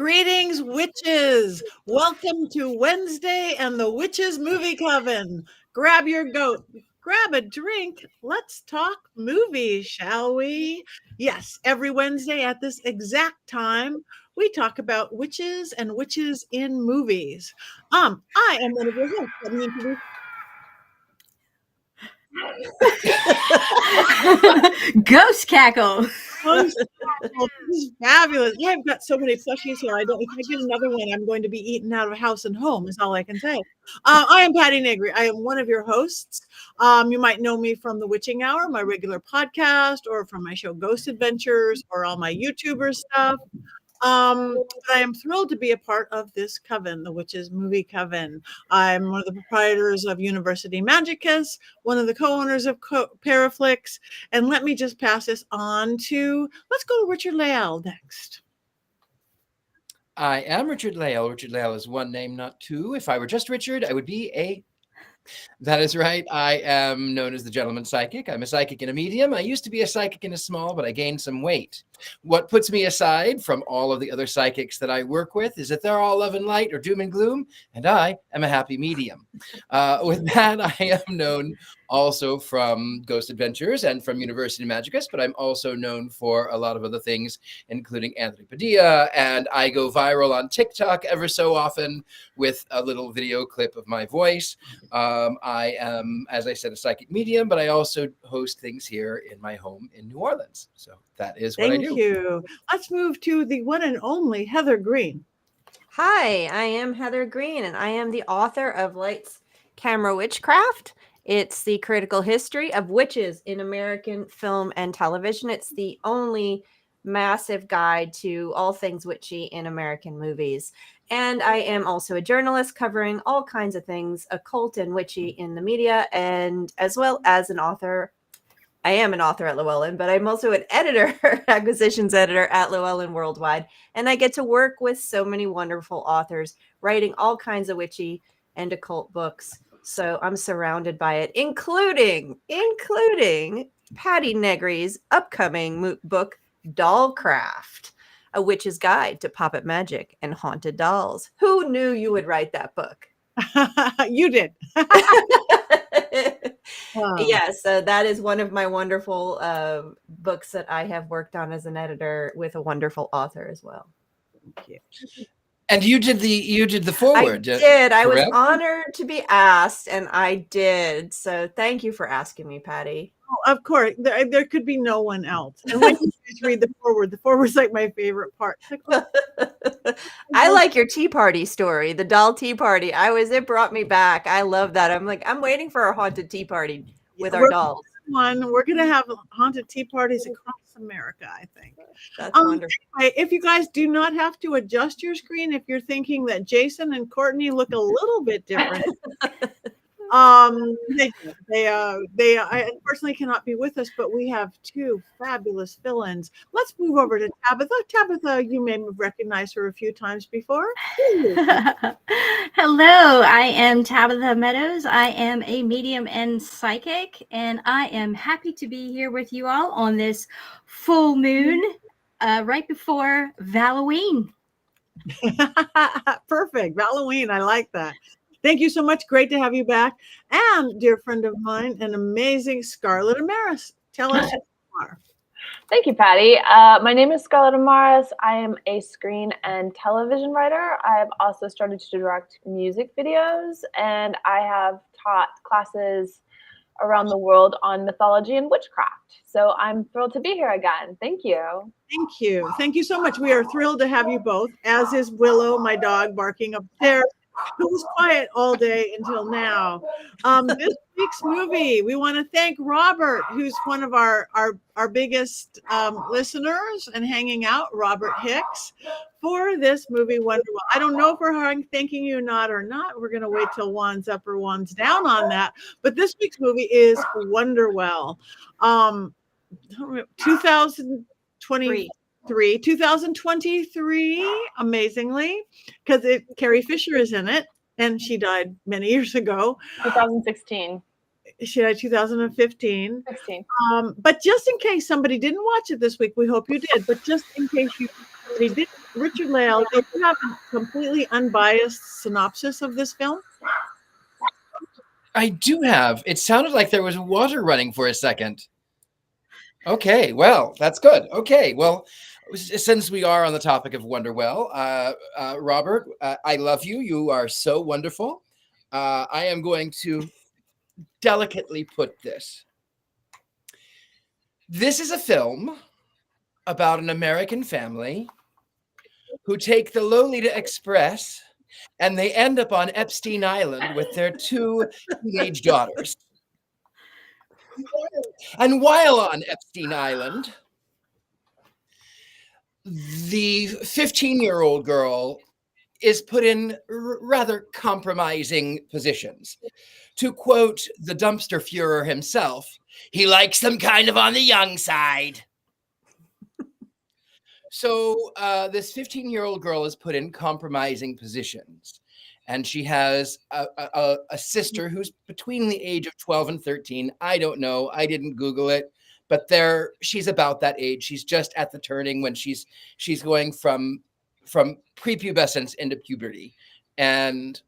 Greetings, witches. Welcome to Wednesday and the Witches Movie Coven. Grab your goat, grab a drink. Let's talk movies, shall we? Yes, every Wednesday at this exact time, we talk about witches and witches in movies. I am one of your hosts. Let me introduce Ghost cackle. This is fabulous. I've got so many plushies here. If I get another one, I'm going to be eaten out of house and home, is all I can say. I am Patti Negri. I am one of your hosts. You might know me from The Witching Hour, my regular podcast, or from my show Ghost Adventures, or all my YouTuber stuff. But I am thrilled to be a part of this coven, the Witches Movie Coven. I'm one of the proprietors of University Magicus, one of the co-owners of Paraflix, and let me just pass this on to, let's go to Richard-Lael next. I am Richard-Lael. Richard-Lael is one name, not two. If I were just Richard, I would be a... That is right. I am known as the Gentleman Psychic. I'm a psychic and a medium. I used to be a psychic and a small, but I gained some weight. What puts me aside from all of the other psychics that I work with is that they're all love and light or doom and gloom, and I am a happy medium. With that, I am known also from Ghost Adventures and from University Magicus, but I'm also known for a lot of other things, including Anthony Padilla, and I go viral on TikTok ever so often with a little video clip of my voice. I am, as I said, a psychic medium, but I also host things here in my home in New Orleans. So that is what I do. Thank you. Let's move to the one and only Heather Greene. Hi, I am Heather Greene, and I am the author of Lights, Camera, Witchcraft. It's the critical history of witches in American film and television. It's the only massive guide to all things witchy in American movies. And I am also a journalist covering all kinds of things occult and witchy in the media, and as well as an author. I am an author at Llewellyn, but I'm also an editor, acquisitions editor at Llewellyn Worldwide. And I get to work with so many wonderful authors writing all kinds of witchy and occult books. So I'm surrounded by it, including Patti Negri's upcoming book, Dollcraft, A Witch's Guide to Puppet Magic and Haunted Dolls. Who knew you would write that book? You did. Yeah, so that is one of my wonderful books that I have worked on as an editor with a wonderful author as well. Thank you. And you did the foreword. I did. I was honored to be asked, and I did. So thank you for asking me, Patti. Oh, of course, there could be no one else. And when you just read the foreword's like my favorite part. I like your tea party story, the doll tea party. It brought me back. I love that. I'm waiting for a haunted tea party with our dolls. We're going to have haunted tea parties across America, I think. That's wonderful. Anyway, if you guys do not have to adjust your screen, if you're thinking that Jason and Courtney look a little bit different, they unfortunately cannot be with us, but we have two fabulous fill-ins. Let's move over to Tabitha. Tabitha, you may have recognized her a few times before. Hello, I am Tabitha Meadows. I am a medium and psychic, and I am happy to be here with you all on this full moon right before Halloween. Perfect. Halloween. I like that. Thank you so much. Great to have you back. And dear friend of mine, an amazing Scarlett Amaris. Tell us who you are. Thank you, Patti. My name is Scarlett Amaris. I am a screen and television writer. I've also started to direct music videos, and I have taught classes around the world on mythology and witchcraft. So I'm thrilled to be here again. Thank you. Thank you. Thank you so much. We are thrilled to have you both, as is Willow, my dog, barking upstairs, who was quiet all day until now. This week's movie, we want to thank Robert, who's one of our biggest listeners and hanging out, Robert Hicks, for this movie, Wonderwell. I don't know if we're thanking you or not. We're going to wait till Juan's up or Juan's down on that. But this week's movie is Wonderwell. 2023, amazingly, because Carrie Fisher is in it, and she died many years ago. 2016. She died 2015. 16. But just in case somebody didn't watch it this week, we hope you did. But just in case somebody didn't Richard-Lael, do you have a completely unbiased synopsis of this film? I do have. It sounded like there was water running for a second. Okay, well, that's good. Okay, well, since we are on the topic of Wonderwell, Robert, I love you. You are so wonderful. I am going to delicately put this. This is a film about an American family who take the Lolita Express and they end up on Epstein Island with their 2 teenage daughters. And while on Epstein Island, the 15-year-old girl is put in rather compromising positions. To quote the dumpster Fuhrer himself, he likes them kind of on the young side. So this 15-year-old girl is put in compromising positions. And she has a sister who's between the age of 12 and 13. I don't know. I didn't Google it. But she's about that age. She's just at the turning when she's going from prepubescence into puberty. And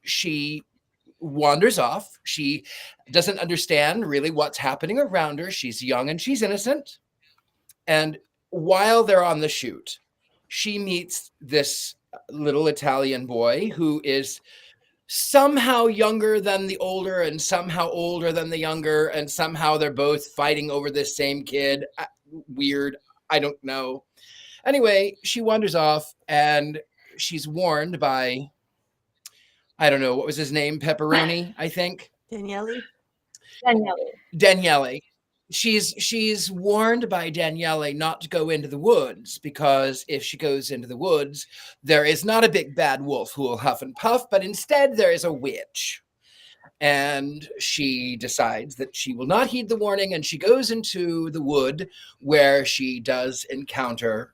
she wanders off. She doesn't understand really what's happening around her. She's young and she's innocent. And while they're on the shoot, she meets this little Italian boy who is somehow younger than the older and somehow older than the younger, and somehow they're both fighting over this same kid. Weird. I don't know. Anyway, she wanders off and she's warned by, I don't know, what was his name? Pepperoni, I think. Daniele. Daniele. She's warned by Daniele not to go into the woods, because if she goes into the woods, there is not a big bad wolf who will huff and puff, but instead there is a witch. And she decides that she will not heed the warning, and she goes into the wood, where she does encounter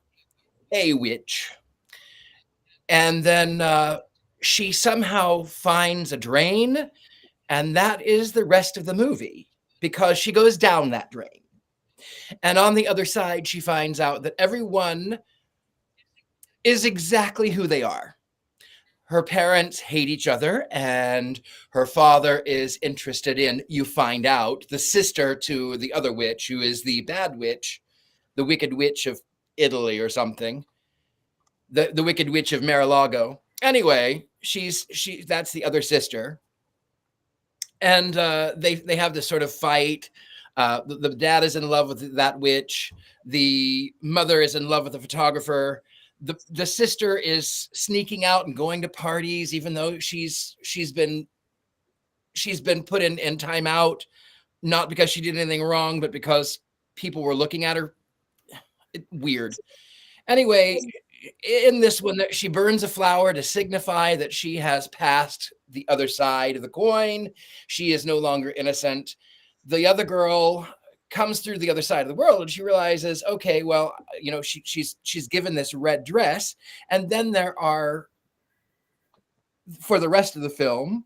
a witch. And then she somehow finds a drain, and that is the rest of the movie. Because she goes down that drain. And on the other side, she finds out that everyone is exactly who they are. Her parents hate each other, and her father is interested in, you find out, the sister to the other witch, who is the bad witch, the Wicked Witch of Italy or something. The Wicked Witch of Mar-a-Lago. Anyway, that's the other sister. And they have this sort of fight. The dad is in love with that witch. The mother is in love with the photographer. The sister is sneaking out and going to parties, even though she's been put in timeout, not because she did anything wrong, but because people were looking at her. Weird. Anyway, in this one, she burns a flower to signify that she has passed the other side of the coin. She is no longer innocent. The other girl comes through the other side of the world, and she realizes, okay, well, you know, she's given this red dress. And then there are, for the rest of the film,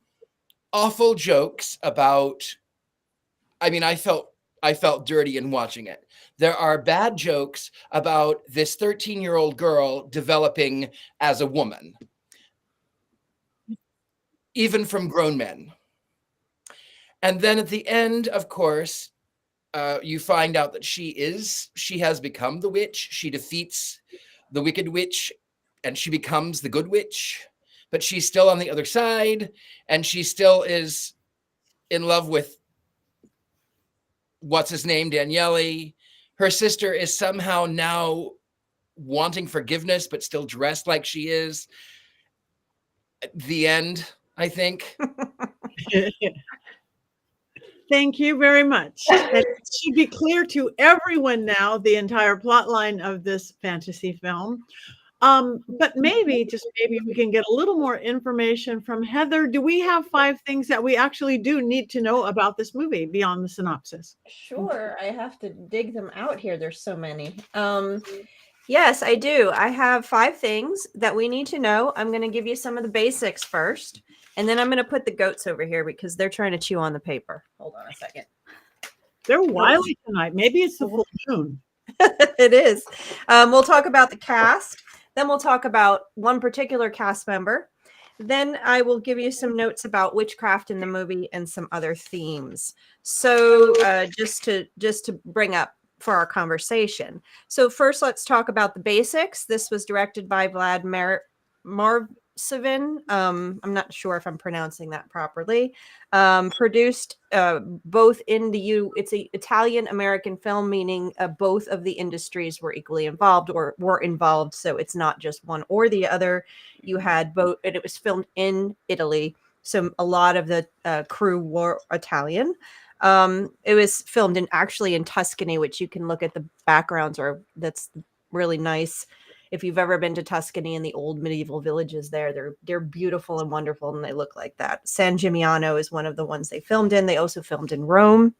awful jokes about, I mean, I felt dirty in watching it. There are bad jokes about this 13-year-old girl developing as a woman, even from grown men. And then at the end, of course, you find out that she has become the witch. She defeats the Wicked Witch, and she becomes the good witch, but she's still on the other side, and she still is in love with what's his name, Daniele. Her sister is somehow now wanting forgiveness, but still dressed like she is. The end, I think. Thank you very much. And it should be clear to everyone now, the entire plot line of this fantasy film. But maybe, just maybe, we can get a little more information from Heather. Do we have 5 things that we actually do need to know about this movie beyond the synopsis? Sure, I have to dig them out here. There's so many. Yes, I do. I have 5 things that we need to know. I'm going to give you some of the basics first, and then I'm going to put the goats over here because they're trying to chew on the paper. Hold on a second. They're wily tonight. Maybe it's the full moon. It is. We'll talk about the cast. Then we'll talk about one particular cast member. Then I will give you some notes about witchcraft in the movie and some other themes. So just to bring up for our conversation. So first, let's talk about the basics. This was directed by Vlad Marsavin. I'm not sure if I'm pronouncing that properly. Produced both in the it's an Italian-American film, meaning both of the industries were equally involved or were involved. So it's not just one or the other. You had both, and it was filmed in Italy. So a lot of the crew were Italian. It was filmed actually in Tuscany, which you can look at the backgrounds, or that's really nice. If you've ever been to Tuscany and the old medieval villages there, they're beautiful and wonderful, and they look like that. San Gimignano is one of the ones they filmed in. They also filmed in Rome.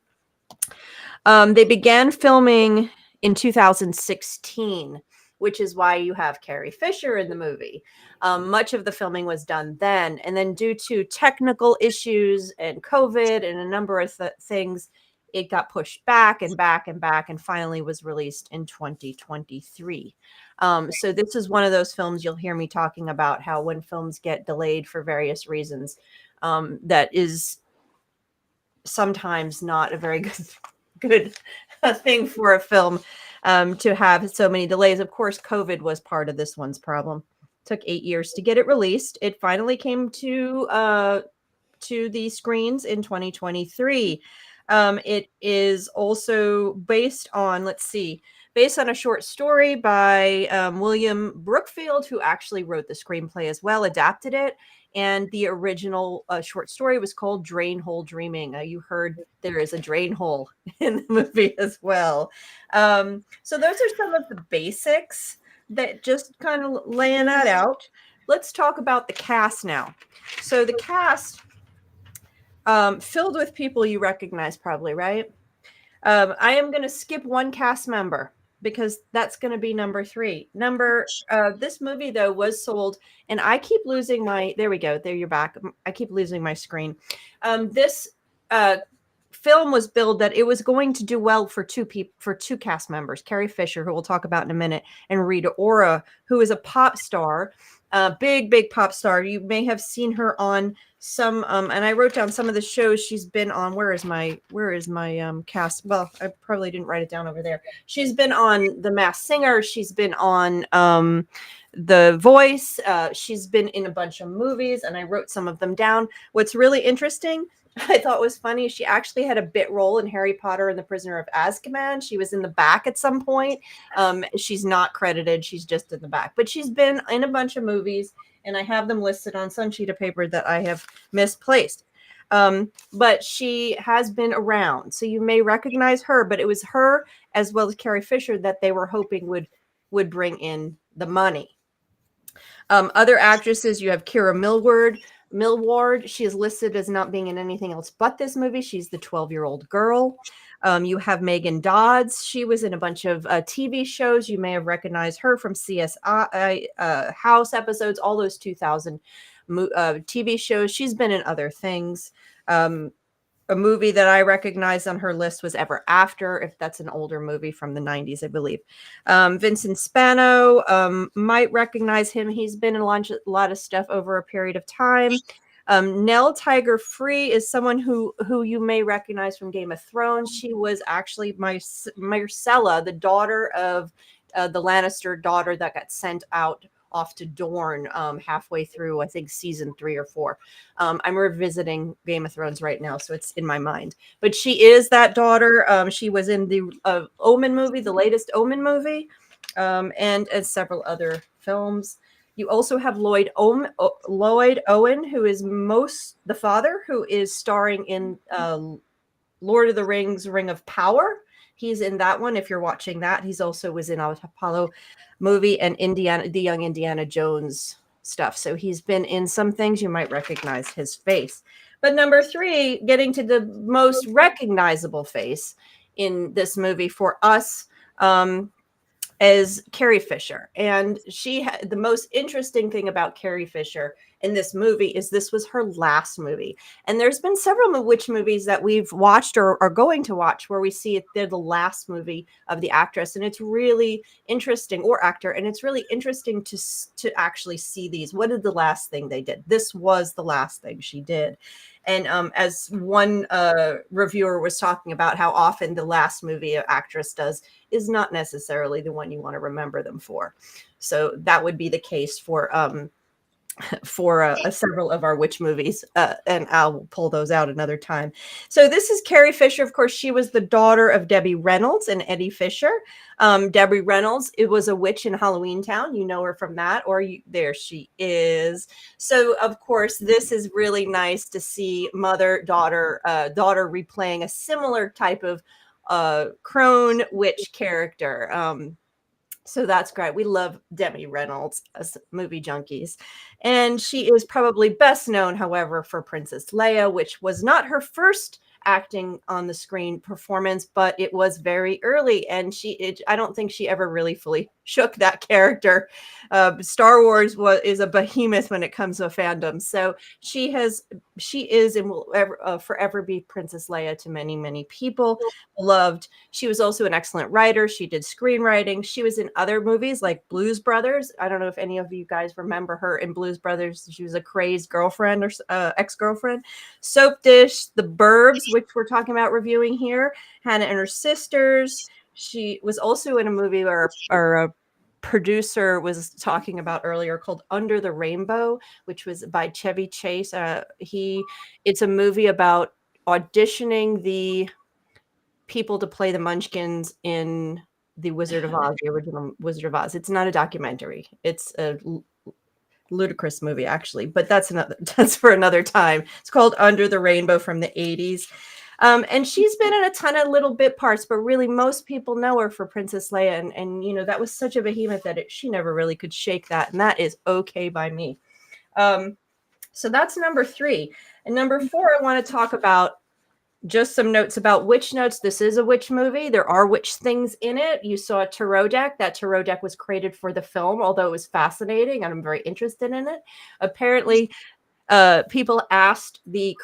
They began filming in 2016, which is why you have Carrie Fisher in the movie. Much of the filming was done then, and then due to technical issues and COVID and a number of things, it got pushed back and back and back, and finally was released in 2023. So this is one of those films you'll hear me talking about, how when films get delayed for various reasons, that is sometimes not a very good thing for a film to have so many delays. Of course, COVID was part of this one's problem. It took 8 years to get it released. It finally came to the screens in 2023. It is also based on, based on a short story by William Brookfield, who actually wrote the screenplay as well, adapted it. And the original short story was called Drainhole Dreaming. You heard there is a drain hole in the movie as well. So those are some of the basics that just kind of laying that out. Let's talk about the cast now. So the cast, filled with people you recognize probably, right? I am going to skip one cast member because that's going to be number 3. This movie though was sold, and I keep losing there we go. There, you're back. I keep losing my screen. This film was billed that it was going to do well for two cast members, Carrie Fisher, who we'll talk about in a minute, and Rita Ora, who is a pop star, big pop star. You may have seen her on some, and I wrote down some of the shows she's been on. Where is my cast? Well, I probably didn't write it down over there. She's been on The Masked Singer. She's been on The Voice. She's been in a bunch of movies, and I wrote some of them down. What's really interesting, I thought was funny, she actually had a bit role in Harry Potter and the Prisoner of Azkaban. She was in the back at some point. She's not credited. She's just in the back. But she's been in a bunch of movies, and I have them listed on some sheet of paper that I have misplaced. But she has been around, so you may recognize her. But it was her, as well as Carrie Fisher, that they were hoping would bring in the money. Other actresses, you have Kira Millward. She is listed as not being in anything else but this movie. She's the 12-year-old girl. You have Megan Dodds. She was in a bunch of TV shows. You may have recognized her from CSI House episodes, all those 2000 TV shows. She's been in other things. A movie that I recognized on her list was Ever After, if that's an older movie from the 90s, I believe. Vincent Spano, might recognize him. He's been in a lot of stuff over a period of time. Nell Tiger Free is someone who you may recognize from Game of Thrones. She was actually Myrcella, the daughter of the Lannister daughter that got sent off to Dorne halfway through, I think, season 3 or 4. I'm revisiting Game of Thrones right now, so it's in my mind. But she is that daughter. She was in the Omen movie, the latest Omen movie, and several other films. You also have Lloyd Owen, who is the father, who is starring in Lord of the Rings, Ring of Power. He's in that one. If you're watching that, he's also was in Apollo movie and the Young Indiana Jones stuff. So he's been in some things. You might recognize his face. But number 3, getting to the most recognizable face in this movie for us, is Carrie Fisher. And the most interesting thing about Carrie Fisher, in this movie is this was her last movie. And there's been several witch movies that we've watched or are going to watch where we see it, they're the last movie of the actress. And it's really interesting, or actor, and it's really interesting to actually see these. What is the last thing they did? This was the last thing she did. And as one reviewer was talking about, how often the last movie an actress does is not necessarily the one you want to remember them for. So that would be the case for several of our witch movies, and I'll pull those out another time. So this is Carrie Fisher. Of course, she was the daughter of Debbie Reynolds and Eddie Fisher. Debbie Reynolds, it was a witch in Halloween Town. You know her from that, or there she is. So of course, this is really nice to see daughter replaying a similar type of crone witch character. So that's great. We love Debbie Reynolds as movie junkies. And she is probably best known, however, for Princess Leia, which was not her first acting on the screen performance, but it was very early. And I don't think she ever really fully shook that character. Star Wars is a behemoth when it comes to fandom. So she is and will forever be Princess Leia to many, many people. Loved. She was also an excellent writer. She did screenwriting. She was in other movies like Blues Brothers. I don't know if any of you guys remember her in Blues Brothers. She was a crazed girlfriend or ex-girlfriend. Soap Dish, The Burbs, which we're talking about reviewing here, Hannah and Her Sisters. She was also in a movie where our producer was talking about earlier called Under the Rainbow, which was by Chevy Chase. It's a movie about auditioning the people to play the Munchkins in the Wizard of Oz, the original Wizard of Oz. It's not a documentary. It's a ludicrous movie, actually, but that's for another time. It's called Under the Rainbow from the 80s. And she's been in a ton of little bit parts, but really most people know her for Princess Leia. And you know, that was such a behemoth that she never really could shake that. And that is okay by me. So that's number 3. And number 4, I want to talk about just some notes about witch notes. This is a witch movie. There are witch things in it. You saw a tarot deck. That tarot deck was created for the film, although it was fascinating and I'm very interested in it. Apparently, people asked the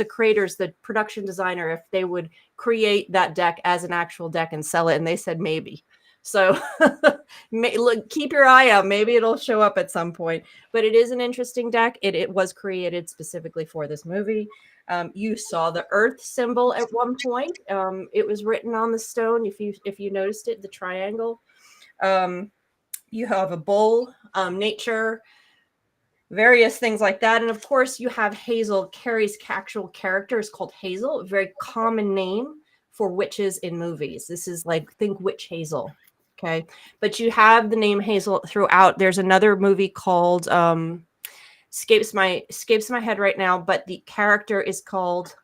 creators, the production designer, if they would create that deck as an actual deck and sell it, and they said maybe. So look, keep your eye out. Maybe it'll show up at some point. But it is an interesting deck. It was created specifically for this movie. You saw the Earth symbol at one point. It was written on the stone. If you noticed it, the triangle. You have a bull, nature, various things like that. And of course, you have Hazel. Carrie's actual character is called Hazel, a very common name for witches in movies. This is like, think Witch Hazel. Okay. But you have the name Hazel throughout. There's another movie called, escapes my head right now, but the character is called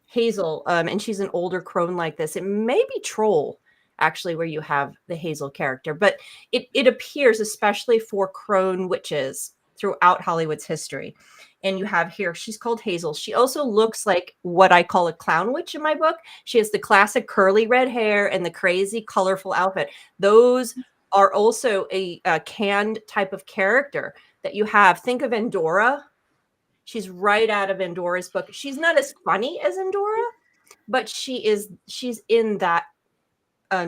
Hazel. And she's an older crone like this. It may be Troll, actually, where you have the Hazel character, but it appears, especially for crone witches, throughout Hollywood's history. And you have here, she's called Hazel. She also looks like what I call a clown witch in my book. She has the classic curly red hair and the crazy colorful outfit. Those are also a canned type of character that you have. Think of Endora. She's right out of Endora's book. She's not as funny as Endora, but she's in that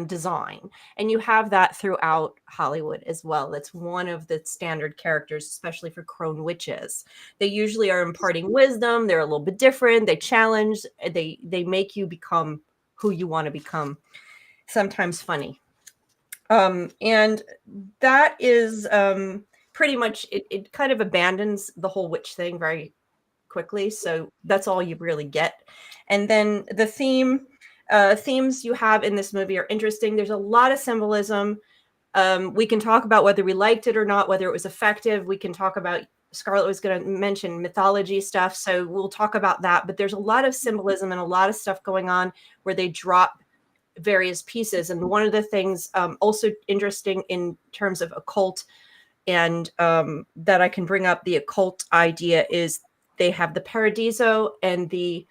design, and you have that throughout Hollywood as well. That's one of the standard characters, especially for crone witches. They usually are imparting wisdom. They're a little bit different. They challenge. They make you become who you want to become. Sometimes funny, and that is pretty much it. Kind of abandons the whole witch thing very quickly. So that's all you really get. And then the themes you have in this movie are interesting. There's a lot of symbolism. We can talk about whether we liked it or not, whether it was effective. We can talk about, Scarlett was going to mention mythology stuff, so we'll talk about that. But there's a lot of symbolism and a lot of stuff going on where they drop various pieces. And one of the things also interesting in terms of occult and that I can bring up, the occult idea, is they have the Paradiso and the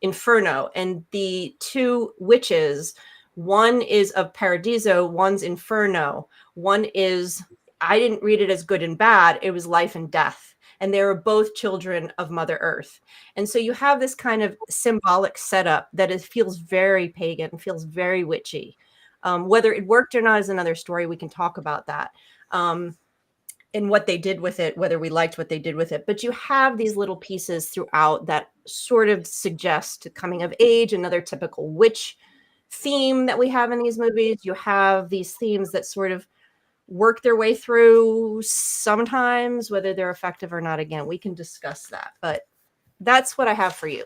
Inferno, and the two witches, one is of Paradiso, one's Inferno. One is I didn't read it as good and bad. It was life and death. And they were both children of Mother Earth. And so you have this kind of symbolic setup that feels very pagan, feels very witchy. Whether it worked or not is another story. We can talk about that. And what they did with it, whether we liked what they did with it. But you have these little pieces throughout that sort of suggest coming of age, another typical witch theme that we have in these movies. You have these themes that sort of work their way through sometimes, whether they're effective or not. Again, we can discuss that, but that's what I have for you.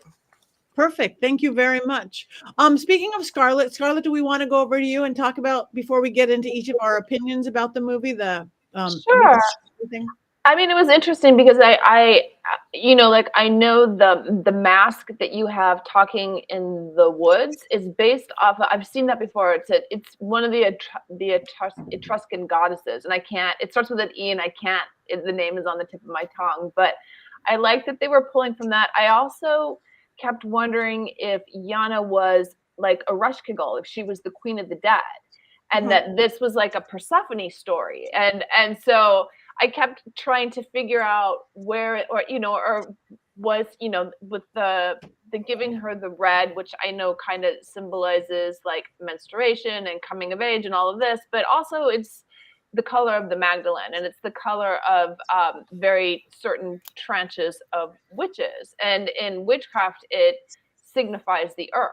Perfect. Thank you very much. Speaking of Scarlett, do we want to go over to you and talk about, before we get into each of our opinions about the movie, Sure. Thing? I mean, it was interesting because I like, I know the mask that you have talking in the woods is based off of, I've seen that before. It's one of the Etruscan goddesses, and it starts with an E, and the name is on the tip of my tongue, but I like that they were pulling from that. I also kept wondering if Yana was like a Ereshkigal, if she was the queen of the dead, and that this was like a Persephone story, and so I kept trying to figure out where, or was, with the giving her the red, which I know kind of symbolizes like menstruation and coming of age and all of this, but also it's the color of the Magdalene, and it's the color of very certain tranches of witches, and in witchcraft it signifies the earth,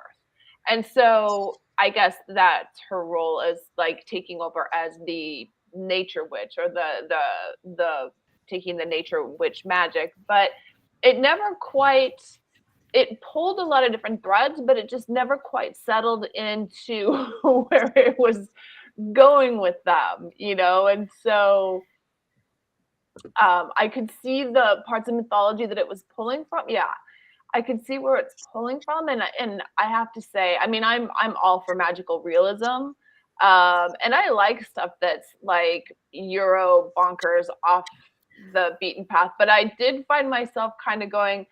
and so I guess that's her role as like taking over as the nature witch, or the taking the nature witch magic. But it never quite, it pulled a lot of different threads, but it just never quite settled into where it was going with them, and so I could see the parts of mythology that it was pulling from. I could see where it's pulling from, and I have to say, I mean, I'm all for magical realism. And I like stuff that's like Euro bonkers, off the beaten path. But I did find myself kind of going,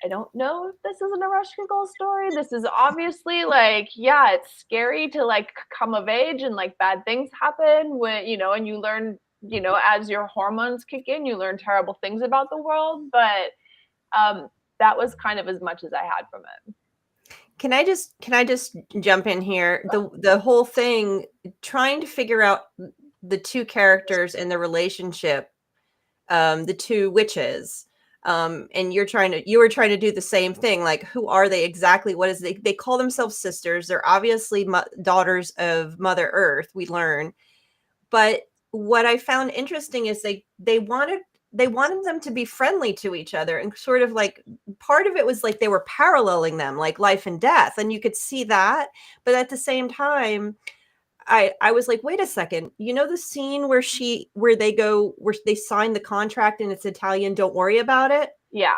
I don't know if this is an Ereshkigal story. This is obviously like, it's scary to like come of age, and like bad things happen when, and you learn, as your hormones kick in, you learn terrible things about the world. But that was kind of as much as I had from it. Can I just jump in here? The whole thing, trying to figure out the two characters and the relationship, the two witches, and you were trying to do the same thing. Like, who are they exactly? What is they call themselves sisters? They're obviously daughters of Mother Earth, we learn. But what I found interesting is they wanted them to be friendly to each other, and sort of like part of it was like they were paralleling them, like life and death, and you could see that. But at the same time, I was like, wait a second, the scene where they sign the contract and it's Italian, don't worry about it. Yeah,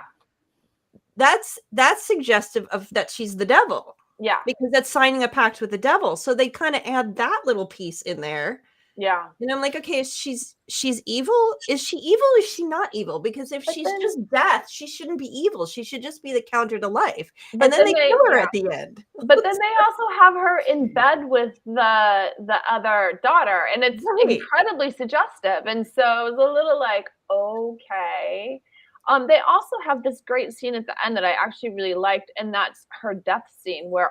that's suggestive of that she's the devil. Yeah, because that's signing a pact with the devil. So they kind of add that little piece in there. Yeah. And I'm like, okay, she's evil. Is she evil? Is she not evil? Because if she's just death, she shouldn't be evil. She should just be the counter to life. And then they kill her at the end. But then they also have her in bed with the other daughter, and it's incredibly suggestive. And so it was a little like, okay. They also have this great scene at the end that I actually really liked, and that's her death scene where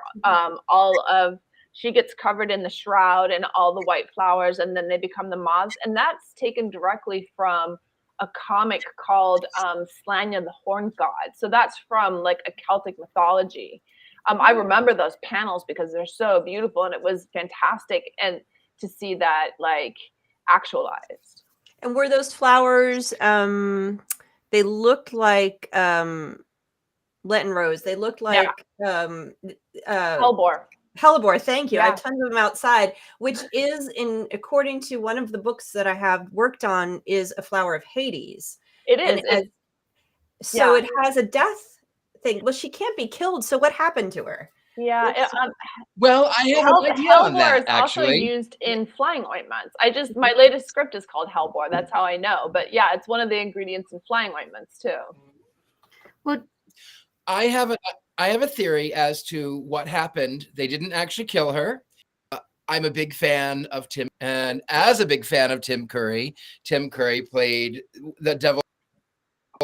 she gets covered in the shroud and all the white flowers, and then they become the moths. And that's taken directly from a comic called Slania the Horn God. So that's from like a Celtic mythology. I remember those panels because they're so beautiful, and it was fantastic and to see that like actualized. And were those flowers, they looked like Lenten rose. They looked like Hellebore, thank you. Yeah. I have tons of them outside, which is according to one of the books that I have worked on, is a flower of Hades. It is. So it has a death thing. Well, she can't be killed. So what happened to her? Yeah. Well, I have an idea on that, actually. Also used in flying ointments. My latest script is called Hellebore. That's how I know. But yeah, it's one of the ingredients in flying ointments too. Well, I have a theory as to what happened. They didn't actually kill her. I'm a big fan of Tim, and as a big fan of Tim Curry played the devil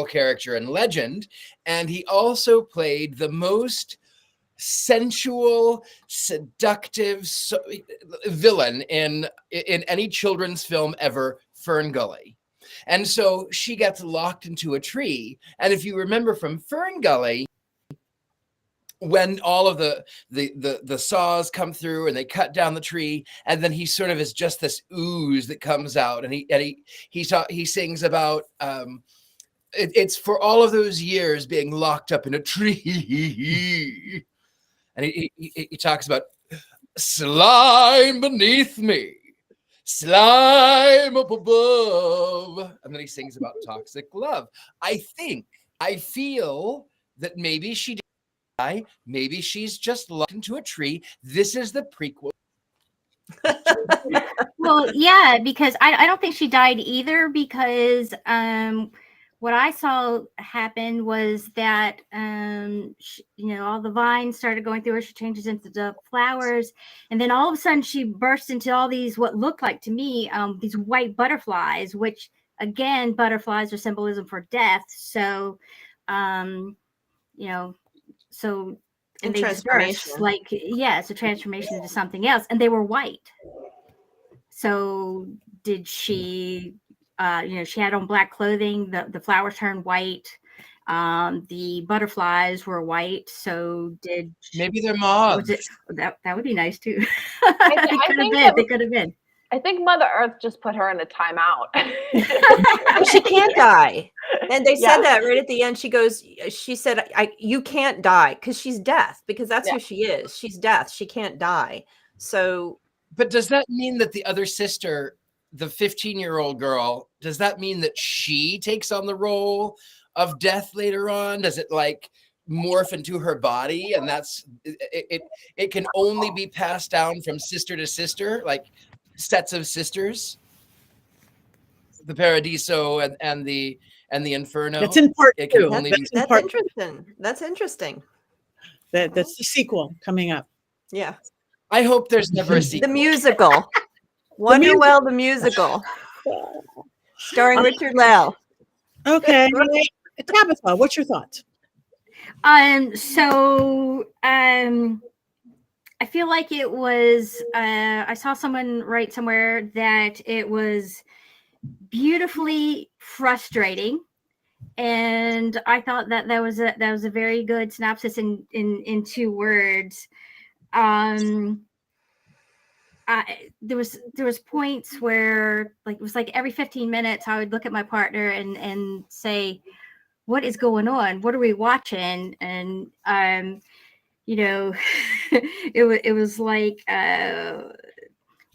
character in Legend, and he also played the most sensual, seductive villain in any children's film ever, Fern Gully. And so she gets locked into a tree. And if you remember from Fern Gully, when all of the saws come through and they cut down the tree, and then he sort of is just this ooze that comes out, and he sings about it's for all of those years being locked up in a tree. And he talks about slime beneath me, slime up above. And then he sings about toxic love. I feel that maybe she did die. Maybe she's just locked into a tree. This is the prequel. Well, yeah, because I don't think she died either, because what I saw happen was that all the vines started going through her. She changes into the flowers, and then all of a sudden she bursts into all these, what looked like to me, these white butterflies, which again, butterflies are symbolism for death. So so and they dispersed, like, it's a transformation into something else, and they were white. So did she? She had on black clothing. The flowers turned white. The butterflies were white. So maybe they're moths? That would be nice too. They could have been. I think Mother Earth just put her in a timeout. She can't die. And they said that right at the end. She said, you can't die, because she's death, because that's who she is. She's death. She can't die. So. But does that mean that the other sister, the 15-year-old girl, does that mean that she takes on the role of death later on? Does it like morph into her body, and that's it can only be passed down from sister to sister, like sets of sisters? The Paradiso and the Inferno. That's in part it can two. only That's be interesting. That's interesting. That's the sequel coming up. Yeah. I hope there's never a sequel. The musical. Wonderwell, the musical. Starring Richard-Lael. Okay. Tabitha, what's your thoughts? I feel like it was, I saw someone write somewhere that it was beautifully frustrating. And I thought that was a very good synopsis in 2 words. There was points where, like, it was like every 15 minutes I would look at my partner and say, what is going on? What are we watching? And it was like,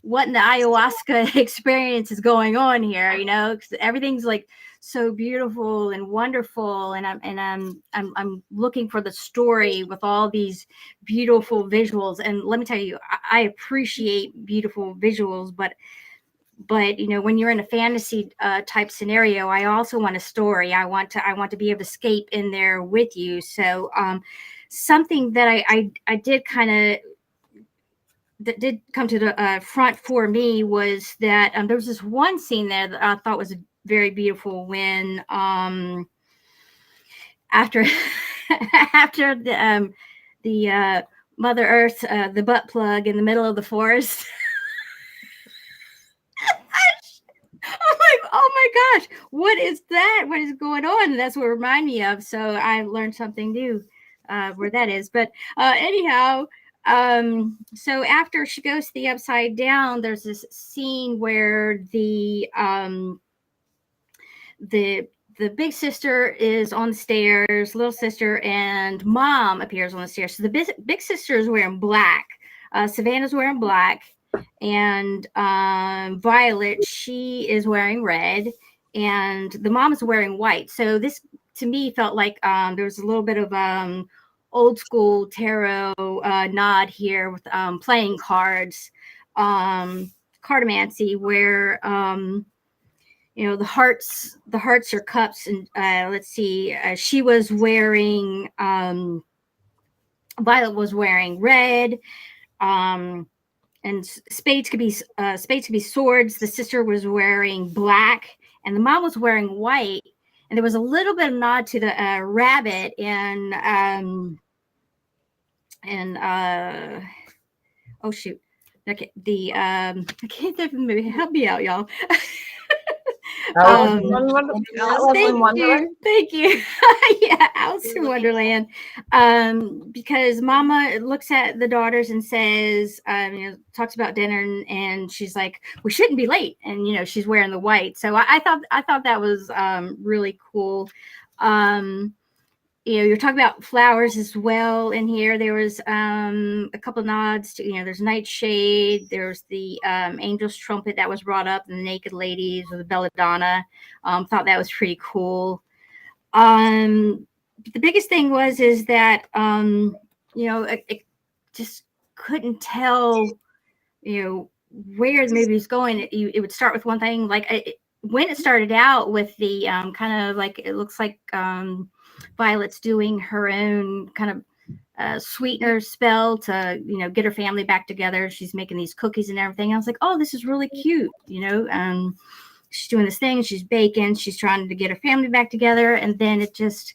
what in the ayahuasca experience is going on here? Because everything's like so beautiful and wonderful, and I'm looking for the story with all these beautiful visuals. And let me tell you, I appreciate beautiful visuals, but when you're in a fantasy type scenario, I also want a story. I want to be able to escape in there with you. So something that I did kind of, that did come to the front for me, was that there was this one scene there that I thought was very beautiful, when after the Mother Earth, the butt plug in the middle of the forest. I'm like, oh my gosh, what is that? What is going on? And that's what it reminded me of. So I learned something new where that is. But anyhow, so after she goes to the Upside Down, there's this scene where the big sister is on the stairs, little sister and mom appears on the stairs. So the big sister is wearing black. Savannah's wearing black. And Violet, she is wearing red, and the mom is wearing white. So this, to me, felt like there was a little bit of old school tarot nod here with playing cards, cartomancy, where the hearts are cups. And let's see, she was wearing, Violet was wearing red. spades could be swords. The sister was wearing black, and the mom was wearing white. And there was a little bit of nod to the rabbit oh shoot, okay, I can't think of the movie. Help me out, y'all. Alice in Wonderland. Thank you. Yeah, Alice in Wonderland. Because Mama looks at the daughters and says, talks about dinner, and she's like, "We shouldn't be late." And she's wearing the white. So I thought that was really cool. You're talking about flowers as well in here. There was a couple nods to, there's Nightshade. There's the Angel's Trumpet that was brought up, and the Naked Ladies or the Belladonna. Thought that was pretty cool. The biggest thing is that, I just couldn't tell, where the movie was going. It would start with one thing. Like when it started out with the kind of like, it looks like Violet's doing her own kind of sweetener spell to, get her family back together. She's making these cookies and everything. I was like, oh, this is really cute. She's doing this thing. She's baking. She's trying to get her family back together. And then it just,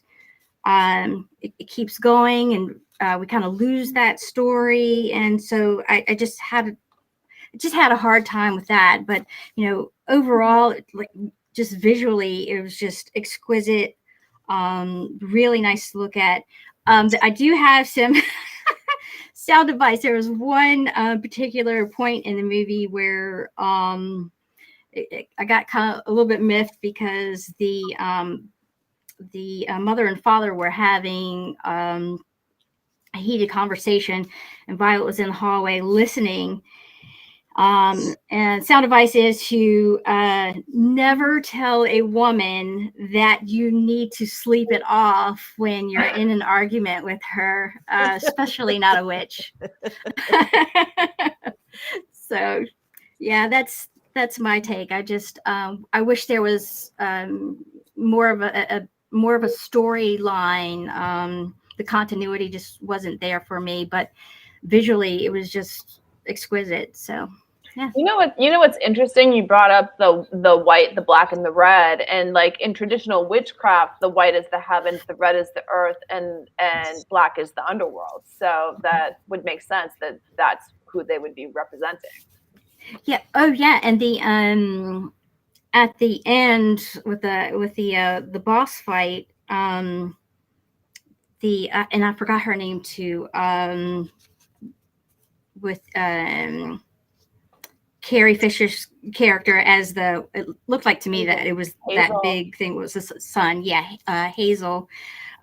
it keeps going, and we kind of lose that story. And so I just had a hard time with that. But, overall, like just visually, it was just exquisite. Really nice to look at. I do have some sound advice. There was one particular point in the movie where I got kind of a little bit miffed because the mother and father were having a heated conversation, and Violet was in the hallway listening. And sound advice is to never tell a woman that you need to sleep it off when you're in an argument with her, especially not a witch. So, yeah, that's my take. I just I wish there was more of a storyline. The continuity just wasn't there for me, but visually it was just exquisite. So yeah. You know what's interesting? You brought up the white, the black, and the red, and like in traditional witchcraft, the white is the heavens, the red is the earth, and black is the underworld. So that would make sense that that's who they would be representing. Yeah. Oh yeah. And the at the end with the boss fight, and I forgot her name too. With Carrie Fisher's character as it looked like to me that it was Hazel. That big thing was the son. Yeah. Hazel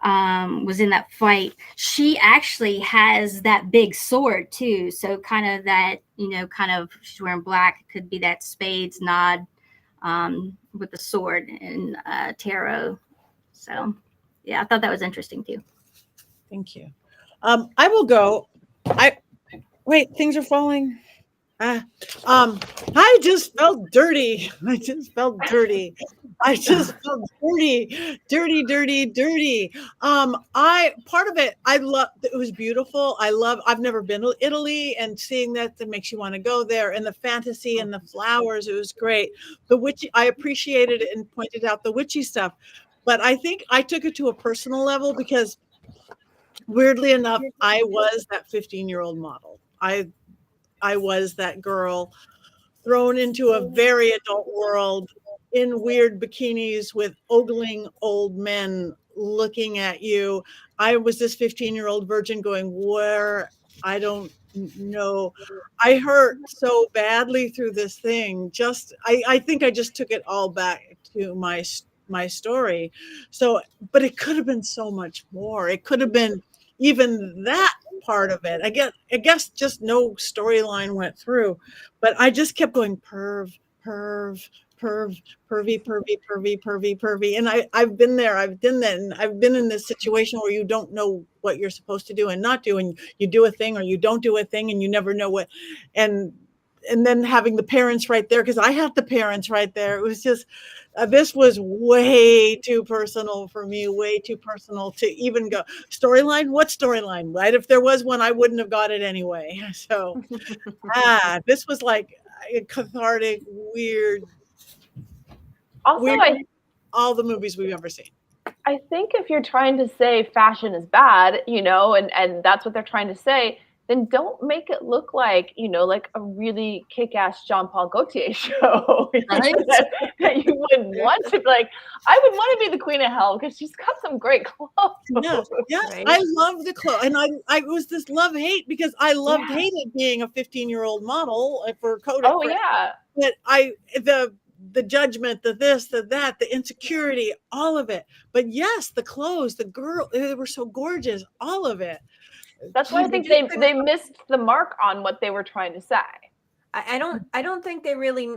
was in that fight. She actually has that big sword too. So kind of that, she's wearing black. It could be that spades nod with the sword and tarot. So yeah, I thought that was interesting too. Thank you. I will go. Wait, things are falling. I just felt dirty. Dirty. Part of it, I love. It was beautiful. I've never been to Italy, and seeing that makes you want to go there. And the fantasy and the flowers, it was great. The witchy, I appreciated it and pointed out the witchy stuff. But I think I took it to a personal level because, weirdly enough, I was that 15-year-old model. I was that girl thrown into a very adult world in weird bikinis with ogling old men looking at you. I was this 15-year-old virgin going, where I don't know. I hurt so badly through this thing. I think I just took it all back to my story. So, but it could have been so much more. It could have been even that part of it. I guess just no storyline went through, but I just kept going perv, pervy. And I've been there. I've done that. And I've been in this situation where you don't know what you're supposed to do and not do. And you do a thing or you don't do a thing and you never know what. And and then having the parents right there, because I had the parents right there. It was just, this was way too personal for me, way too personal to even go. Storyline? What storyline? Right? If there was one, I wouldn't have got it anyway. So, this was like a cathartic, weird, Also, weird, all the movies we've ever seen. I think if you're trying to say fashion is bad, you know, and that's what they're trying to say, then don't make it look like, you know, like a really kick-ass Jean-Paul Gaultier show. Right? that you would want to be like, I would want to be the queen of hell because she's got some great clothes. Yeah, Right? I love the clothes, and I was this love-hate because I loved hated being a 15-year-old model for Kodak. Oh yeah. But the judgment, the this, the that, the insecurity, all of it. But yes, the clothes, the girl, they were so gorgeous, all of it. That's why I think they missed the mark on what they were trying to say. I don't think they really.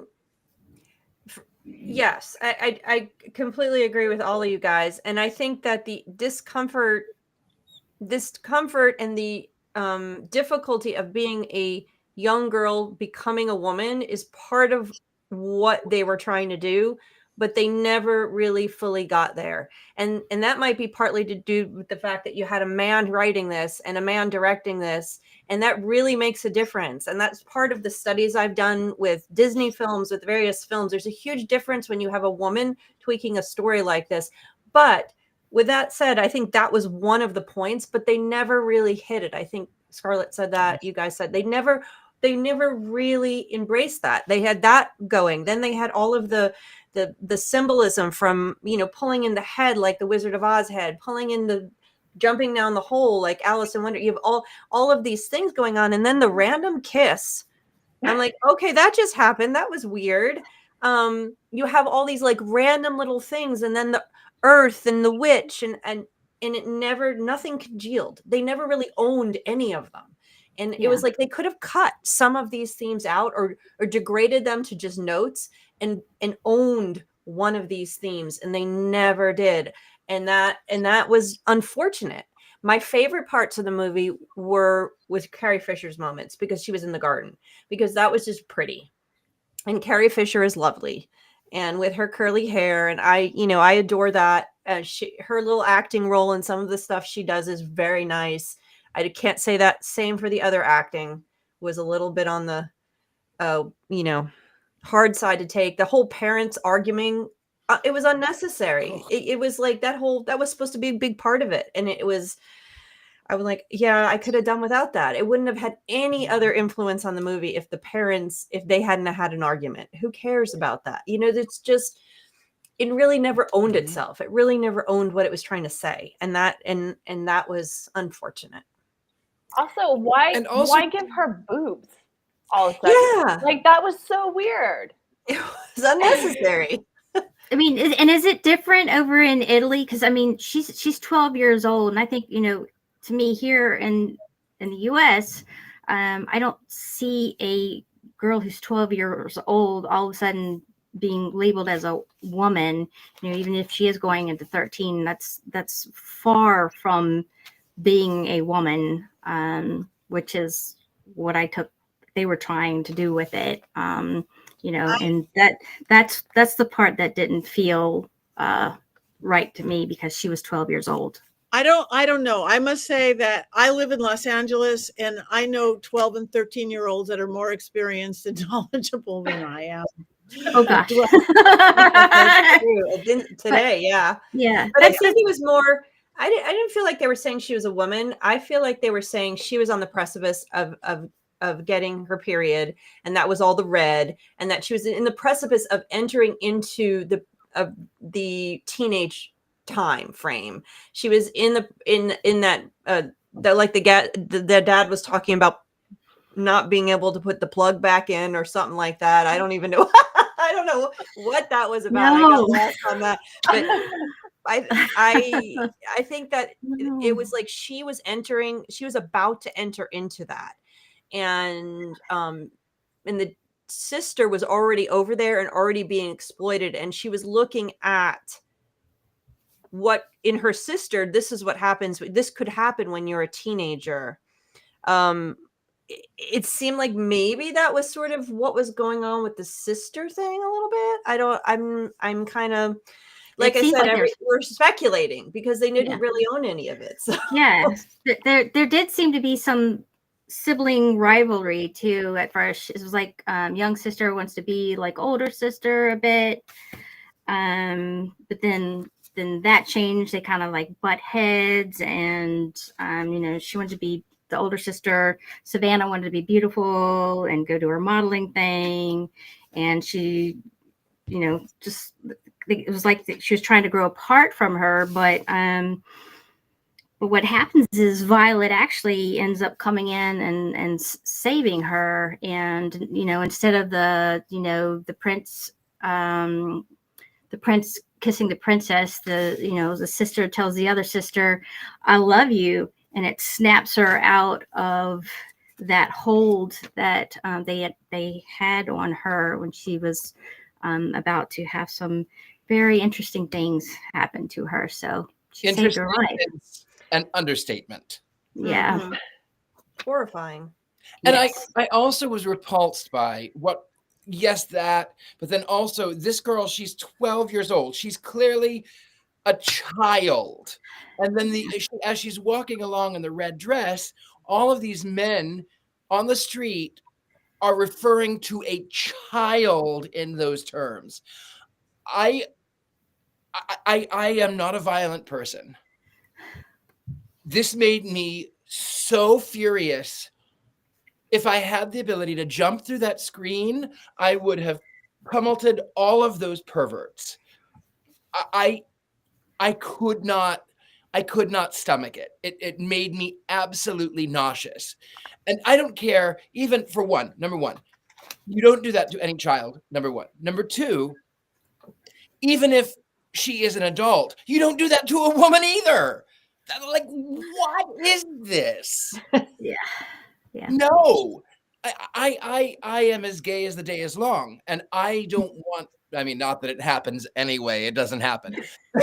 Yes, I completely agree with all of you guys, and I think that the discomfort and the difficulty of being a young girl becoming a woman is part of what they were trying to do, but they never really fully got there. And that might be partly to do with the fact that you had a man writing this and a man directing this, and that really makes a difference. And that's part of the studies I've done with Disney films, with various films. There's a huge difference when you have a woman tweaking a story like this. But with that said, I think that was one of the points, but they never really hit it. I think Scarlett said that, you guys said they never really embraced that. They had that going. Then they had all of the symbolism from, you know, pulling in the head like the Wizard of Oz head, pulling in the jumping down the hole like Alice in Wonder. You have all of these things going on, and then the random kiss. I'm like, okay, that just happened. That was weird. You have all these like random little things, and then the earth and the witch, and it never, nothing congealed. They never really owned any of them. And it was like they could have cut some of these themes out or degraded them to just notes and owned one of these themes, and they never did. And that was unfortunate. My favorite parts of the movie were with Carrie Fisher's moments, because she was in the garden, because that was just pretty. And Carrie Fisher is lovely, and with her curly hair, and I adore that. Her little acting role and some of the stuff she does is very nice. I can't say that same for the other acting. Was a little bit on the, hard side to take. The whole parents arguing, it was unnecessary. It was like that was supposed to be a big part of it. And I was like, yeah, I could have done without that. It wouldn't have had any other influence on the movie if they hadn't had an argument. Who cares about that? It's just, it really never owned itself. It really never owned what it was trying to say. And that was unfortunate. Also, why give her boobs all of a sudden? Yeah. Like, that was so weird. It was unnecessary. I mean, is it different over in Italy? Because I mean, she's 12 years old, and I think, to me here in the U.S., I don't see a girl who's 12 years old all of a sudden being labeled as a woman. Even if she is going into 13, that's far from being a woman, which is what I took they were trying to do with it. And that's the part that didn't feel right to me, because she was 12 years old. I don't know. I must say that I live in Los Angeles, and I know 12 and 13-year-olds that are more experienced and knowledgeable than I am. Oh gosh. Today, yeah. Yeah. But I think it was more, I didn't feel like they were saying she was a woman. I feel like they were saying she was on the precipice of getting her period, and that was all the red, and that she was in the precipice of entering into the teenage time frame. She was in that like the dad was talking about not being able to put the plug back in or something like that. I don't even know. I don't know what that was about. No. I got lost on that. But I think that it was like she was about to enter into that. And the sister was already over there and already being exploited. And she was looking at what in her sister, this is what happens. This could happen when you're a teenager. it seemed like maybe that was sort of what was going on with the sister thing a little bit. I'm kind of, like It I seems said, like there's we're speculating because they didn't Yeah. really own any of it. So. Yes, there did seem to be some sibling rivalry too at first. It was like young sister wants to be like older sister a bit, but then that changed. They kind of like butt heads, and she wanted to be the older sister. Savannah wanted to be beautiful and go to her modeling thing, and she, just it was like she was trying to grow apart from her, but what happens is Violet actually ends up coming in and saving her, and instead of the prince kissing the princess, the sister tells the other sister, "I love you," and it snaps her out of that hold that they had on her when she was about to have some very interesting things happen to her. So she saved her life. Is an understatement. Yeah. Mhm. Horrifying. And Yes. I also was repulsed by that, but then also this girl, she's 12 years old. She's clearly a child. And then as she's walking along in the red dress, all of these men on the street are referring to a child in those terms. I am not a violent person. This made me so furious. If I had the ability to jump through that screen, I would have pummeled all of those perverts. I could not stomach it. It made me absolutely nauseous. And I don't care, even for number one, you don't do that to any child, number one. Number two, even if she is an adult, you don't do that to a woman either. Like, what is this? Yeah. No, I am as gay as the day is long, and I don't want. I mean, not that it happens anyway. It doesn't happen.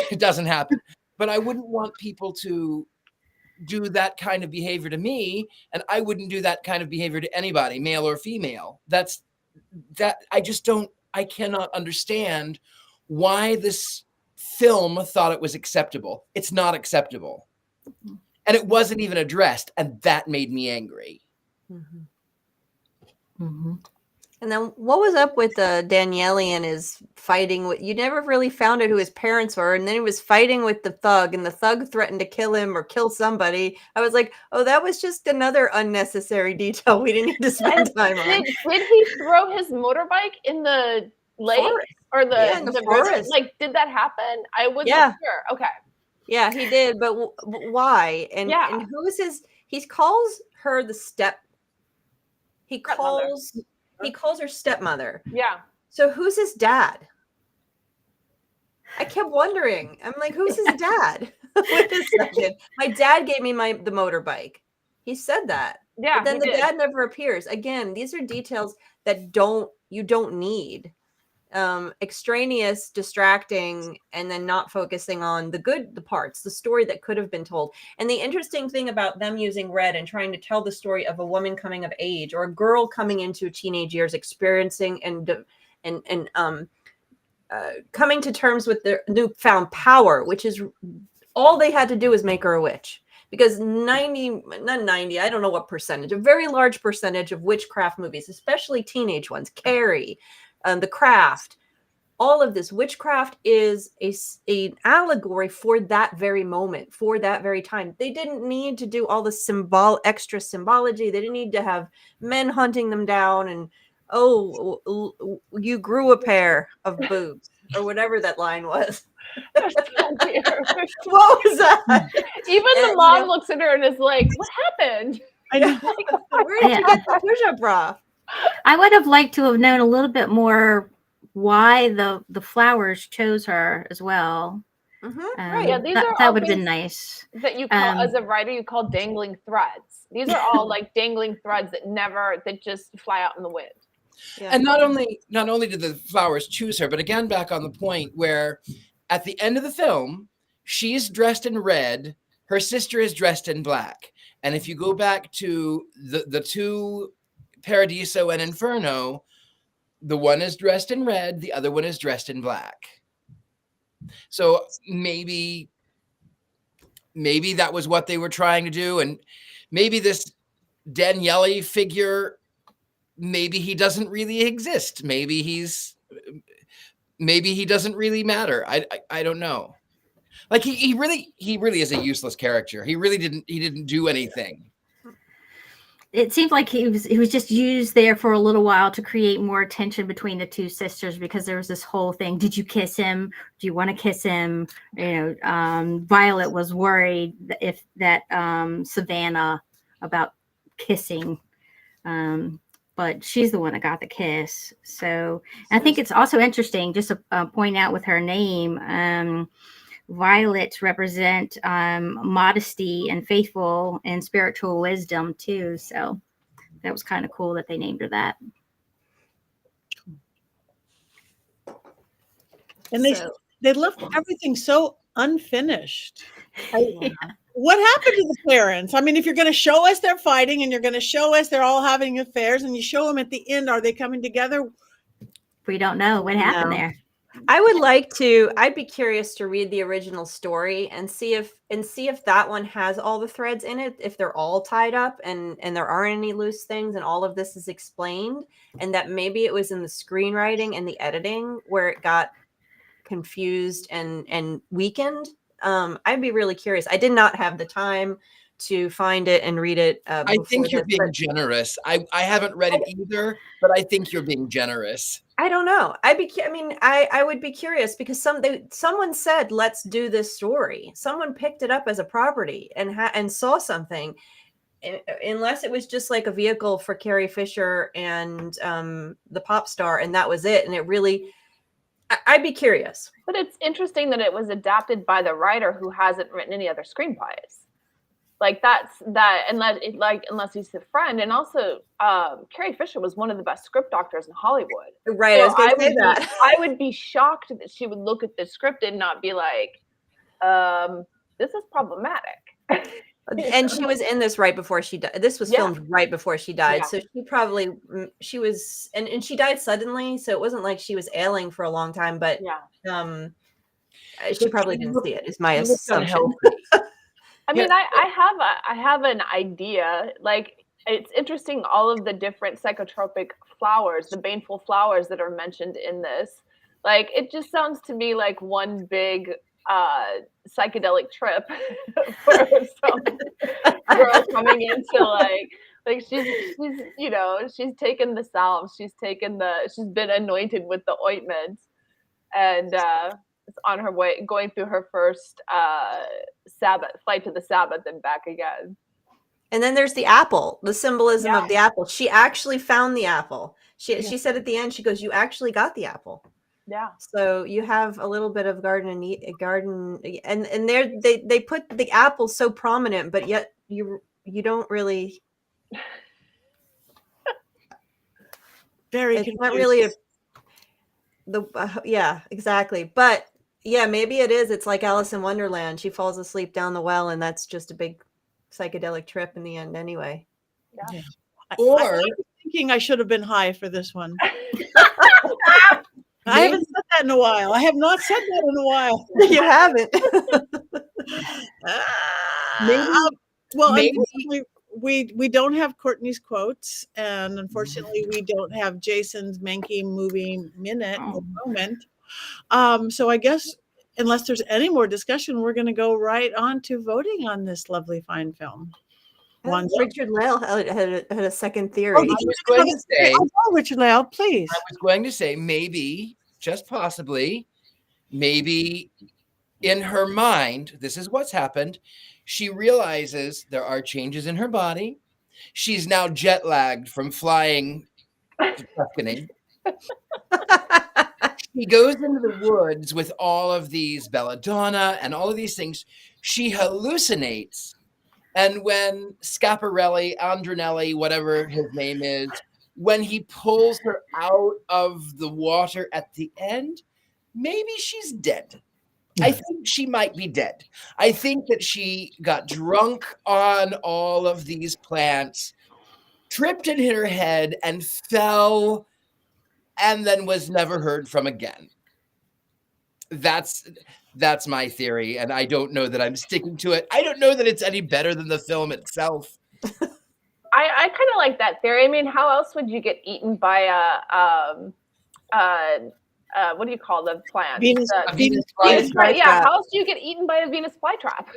It doesn't happen. But I wouldn't want people to do that kind of behavior to me, and I wouldn't do that kind of behavior to anybody, male or female. I just don't. I cannot understand why this film thought it was acceptable. It's not acceptable. And it wasn't even addressed, and that made me angry. Mm-hmm. Mm-hmm. And then what was up with Daniele and his fighting with, you never really found out who his parents were, and then he was fighting with the thug, and the thug threatened to kill him or kill somebody. I was like, oh, that was just another unnecessary detail we didn't need to spend time on. Did he throw his motorbike in the lake or the forest? Like, did that happen? I wasn't sure. Okay. Yeah, he did, but why? And who is his? He calls her the He calls her stepmother. Yeah. So who's his dad? I kept wondering. I'm like, who's his dad? Wait a second. My dad gave me the motorbike. He said that. Yeah. But then the dad never appears. Again, these are details that you don't need. Extraneous, distracting, and then not focusing on the parts, the story that could have been told. And the interesting thing about them using red and trying to tell the story of a woman coming of age or a girl coming into teenage years, experiencing and coming to terms with their newfound power, which is all they had to do is make her a witch. Because I don't know what percentage, a very large percentage of witchcraft movies, especially teenage ones, Carrie, The Craft, all of this witchcraft is an allegory for that very moment, for that very time. They didn't need to do all the extra symbology. They didn't need to have men hunting them down and, you grew a pair of boobs or whatever that line was. What was that? Even the mom looks at her and is like, what happened? Where did you get the push-up bra? I would have liked to have known a little bit more why the flowers chose her as well. Mm-hmm. Right. Yeah, that would have been nice. That you call, as a writer, you call dangling threads. These are all like dangling threads that just fly out in the wind. Yeah. And not only did the flowers choose her, but again, back on the point where at the end of the film, she's dressed in red, her sister is dressed in black. And if you go back to the two, Paradiso and Inferno, the one is dressed in red, the other one is dressed in black. So maybe that was what they were trying to do. And maybe this Daniele figure, maybe he doesn't really exist. Maybe he doesn't really matter. I don't know. Like he really is a useless character. He didn't do anything. It seemed like he was just used there for a little while to create more tension between the two sisters, because there was this whole thing. Did you kiss him? Do you want to kiss him? Violet was worried if that Savannah about kissing, but she's the one that got the kiss. So I think it's also interesting just to point out with her name. Violets represent modesty and faithful and spiritual wisdom too. So that was kind of cool that they named her that. And they left everything so unfinished. What happened to the parents? I mean, if you're going to show us they're fighting and you're going to show us they're all having affairs and you show them at the end, are they coming together? We don't know what happened there. I'd be curious to read the original story and see if that one has all the threads in it, if they're all tied up and there aren't any loose things and all of this is explained, and that maybe it was in the screenwriting and the editing where it got confused and weakened. I'd be really curious. I did not have the time to find it and read it. I think you're being generous. I haven't read it either, but I think you're being generous. I don't know. I would be curious because someone said, let's do this story. Someone picked it up as a property and saw something, unless it was just like a vehicle for Carrie Fisher and the pop star, and that was it. And it really, I'd be curious. But it's interesting that it was adapted by the writer who hasn't written any other screenplays. Like unless he's a friend. And also Carrie Fisher was one of the best script doctors in Hollywood. Right. So I would be shocked that she would look at the script and not be like, this is problematic. And she was in this right before she died. This was filmed right before she died. Yeah. So she was, and she died suddenly. So it wasn't like she was ailing for a long time, but she probably didn't see it, is my assumption. I mean, I have an idea. Like, it's interesting, all of the different psychotropic flowers, the baneful flowers that are mentioned in this. Like, it just sounds to me like one big psychedelic trip for some girl coming into like she's taken the salve, she's been anointed with the ointment, and on her way, going through her first flight to the Sabbath and back again. And then there's the apple, the symbolism of the apple. She actually found the apple. She said at the end, she goes, "You actually got the apple." Yeah. So you have a little bit of garden, and there they put the apple so prominent, but yet you don't really. Very. It's confused. Not really exactly. But yeah, maybe it is. It's like Alice in Wonderland. She falls asleep down the well, and that's just a big psychedelic trip in the end, anyway. Yeah. Or I was thinking I should have been high for this one. I haven't said that in a while. I have not said that in a while. You haven't. Unfortunately, we don't have Courtney's quotes, and unfortunately, we don't have Jason's Mankey movie minute at the moment. So I guess unless there's any more discussion, we're going to go right on to voting on this lovely, fine film. Richard-Lael had a second theory. I was going to say, Richard-Lael, please. I was going to say maybe, just possibly, maybe in her mind, this is what's happened. She realizes there are changes in her body. She's now jet lagged from flying to Tuscany. She goes into the woods with all of these belladonna and all of these things. She hallucinates. And when Schiaparelli, Andronelli, whatever his name is, when he pulls her out of the water at the end, maybe she's dead. I think she might be dead. I think that she got drunk on all of these plants, tripped and hit her head, and fell, and then was never heard from again. That's my theory, and I don't know that I'm sticking to it. I don't know that it's any better than the film itself. I kind of like that theory. I mean, how else would you get eaten by what do you call the plant? Venus Venus flytrap. yeah, how else do you get eaten by a Venus flytrap?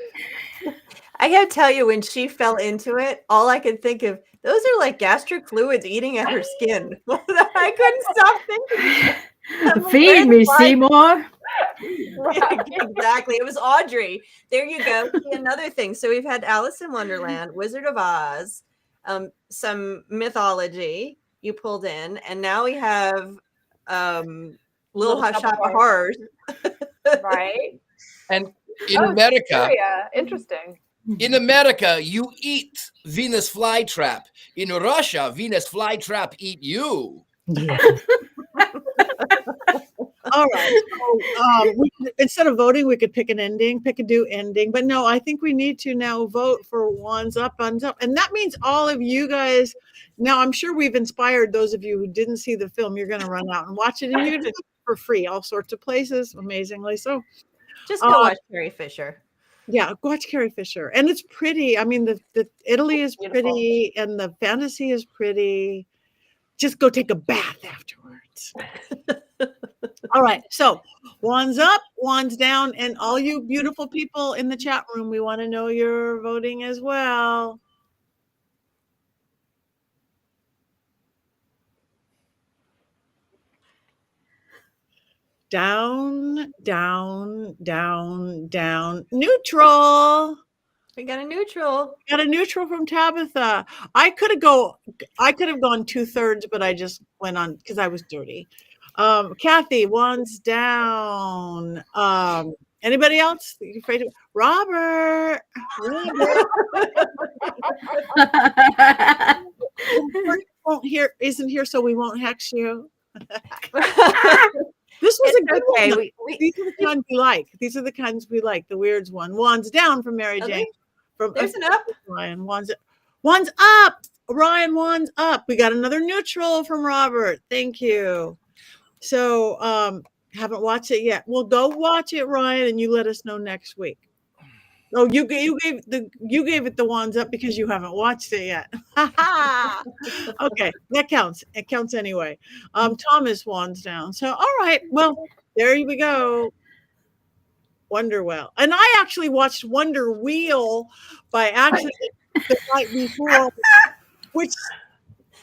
I gotta tell you, when she fell into it, all I could think of, those are like gastric fluids eating at her skin. I couldn't stop thinking. Feed me, Seymour. Yeah, exactly. It was Audrey. There you go. See, another thing. So we've had Alice in Wonderland, Wizard of Oz, some mythology you pulled in, and now we have Little Hot Shop of Horrors. Right. And in America, yeah, interesting. In America, you eat Venus flytrap. In Russia, Venus flytrap eat you. All right. So, instead of voting, we could pick a new ending. But no, I think we need to now vote for one's up. And that means all of you guys, now I'm sure we've inspired those of you who didn't see the film. You're going to run out and watch it, and you're going to do it for free, all sorts of places, amazingly. So just go watch Carrie Fisher. Yeah, watch Carrie Fisher. And it's pretty. I mean, the Italy is pretty, and the fantasy is pretty. Just go take a bath afterwards. All right. So one's up, one's down. And all you beautiful people in the chat room, we want to know you're voting as well. Down, down, down, down. Neutral. We got a neutral. Got a neutral from Tabitha. I could have gone 2/3, but I just went on because I was dirty. Kathy, one's down. Anybody else? You afraid of Robert? Isn't here, so we won't hex you. This was a good one. These are the kinds we like. These are the kinds we like. The weirds one. One's down from Mary Jane. There's an up. Ryan. One's up. Ryan, one's up. We got another neutral from Robert. Thank you. So haven't watched it yet. Well, go watch it, Ryan, and you let us know next week. Oh, you gave it the ones up because you haven't watched it yet. Okay, that counts. It counts anyway. Thomas one's down. So all right, well, there we go. Wonderwell. And I actually watched Wonderwell by accident the night before, which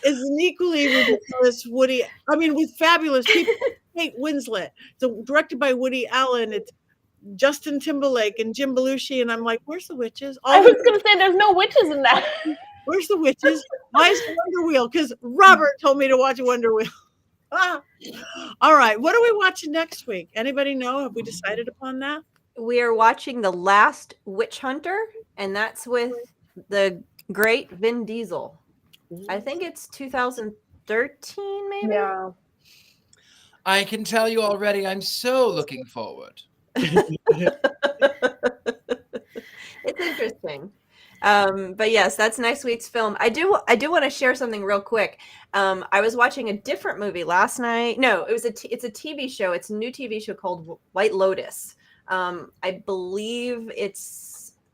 is an equally ridiculous with fabulous people. Kate Winslet. So directed by Woody Allen. It's Justin Timberlake and Jim Belushi. And I'm like, where's the witches? I was going to say there's no witches in that. Where's the witches? Why is Wonderwell? Because Robert told me to watch Wonderwell. All right. What are we watching next week? Anybody know? Have we decided upon that? We are watching The Last Witch Hunter, and that's with the great Vin Diesel. I think it's 2013, maybe. Yeah. I can tell you already, I'm so looking forward. It's interesting. But yes, that's next week's film. I do want to share something real quick. I was watching a different movie last night. No, it's a TV show. It's a new TV show called White Lotus. I believe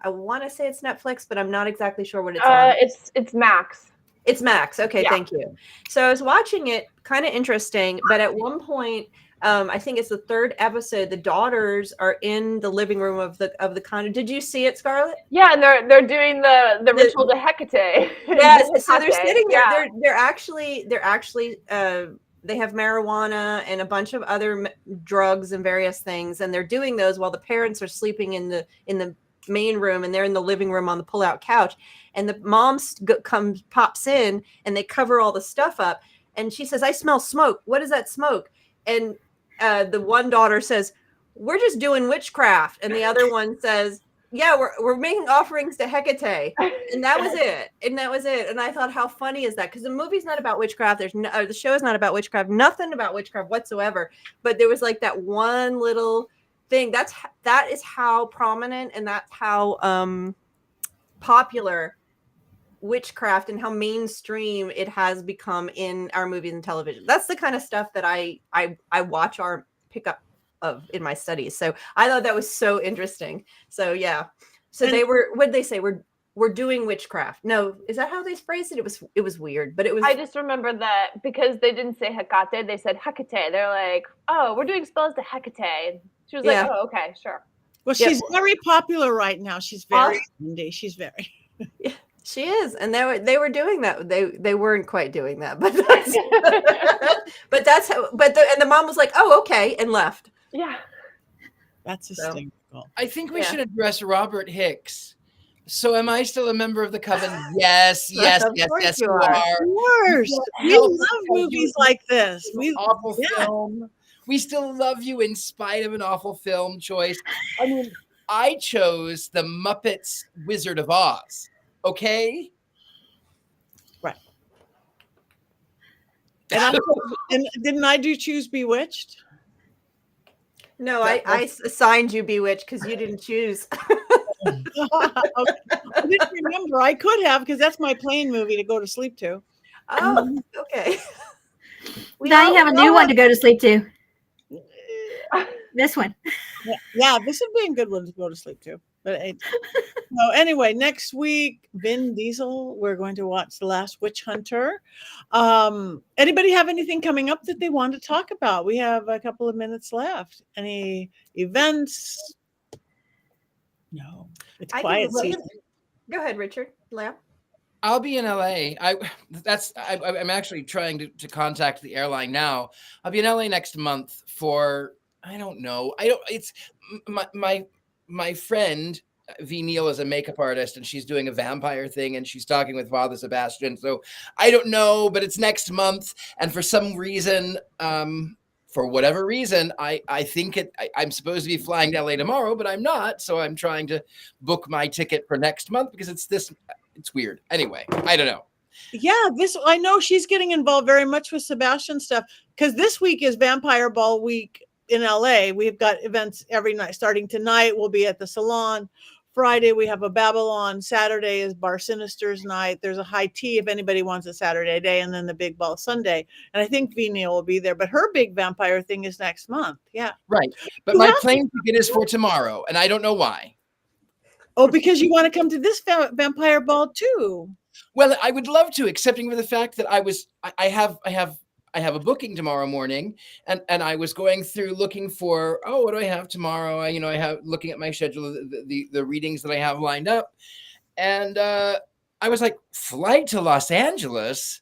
I want to say it's Netflix, but I'm not exactly sure what it's on. It's Max. It's Max. Okay, yeah. Thank you. So I was watching it, kind of interesting, but at one point, I think it's the third episode, the daughters are in the living room of the condo. Did you see it, Scarlett? Yeah, and they're doing the ritual to Hecate. Yes, so they're sitting there. Yeah. They're actually they have marijuana and a bunch of other drugs and various things, and they're doing those while the parents are sleeping in the main room, and they're in the living room on the pull-out couch. And the mom pops in, and they cover all the stuff up. And she says, "I smell smoke. What is that smoke?" And the one daughter says, "We're just doing witchcraft." And the other one says, "Yeah, we're making offerings to Hecate." And that was it. And I thought, how funny is that? Because the movie's not about witchcraft. The show is not about witchcraft. Nothing about witchcraft whatsoever. But there was like that one little thing. That is how prominent and that's how popular witchcraft and how mainstream it has become in our movies and television. That's the kind of stuff that I watch or pick up of in my studies. So I thought that was so interesting. So yeah. So they were, what did they say? We're doing witchcraft. No, is that how they phrased it? It was weird, but it was. I just remember that because they didn't say Hecate, they said Hecate. They're like, oh, we're doing spells to Hecate. She was like, oh, okay, sure. Well, she's very popular right now. She's very indie. She's very. Yeah, she is, and they were doing that. They weren't quite doing that, but that's how. But the mom was like, oh, okay, and left. Yeah, that's hysterical. I think we should address Robert Hicks. So am I still a member of the coven? Yes, you are. Of course. We love movies like this. Awful film. We still love you in spite of an awful film choice. I mean, I chose the Muppets Wizard of Oz. Okay? Right. And didn't I choose Bewitched? No, I assigned you Bewitched because you didn't choose. I didn't remember. I could have because that's my plane movie to go to sleep to. Oh, okay. Now you have a new one to go to sleep to. This one. Yeah, this would be a good one to go to sleep to. But so anyway, next week, Vin Diesel, we're going to watch The Last Witch Hunter. Anybody have anything coming up that they want to talk about? We have a couple of minutes left. Any events? No, it's quiet season. Go ahead, Richard. Leo. I'll be in LA. I'm actually trying to contact the airline now. I'll be in LA next month for, I don't know. It's my friend V Neal is a makeup artist and she's doing a vampire thing and she's talking with Father Sebastian. So I don't know, but it's next month. And for some reason, for whatever reason, I think I'm supposed to be flying to LA tomorrow, but I'm not. So I'm trying to book my ticket for next month because it's weird. Anyway, I don't know. Yeah, I know she's getting involved very much with Sebastian stuff because this week is Vampire Ball week in LA. We've got events every night. Starting tonight, we'll be at the Salon. Friday, we have a Babylon. Saturday is Bar Sinister's night. There's a high tea if anybody wants a Saturday day, and then the Big Ball Sunday. And I think V Neal will be there, but her big vampire thing is next month. Yeah. Right. But my plane ticket is for tomorrow, and I don't know why. Oh, because you want to come to this Vampire Ball too. Well, I would love to, excepting for the fact that I have a booking tomorrow morning, and I was going through looking for, what do I have tomorrow? I have looking at my schedule, the readings that I have lined up, and I was like, flight to Los Angeles?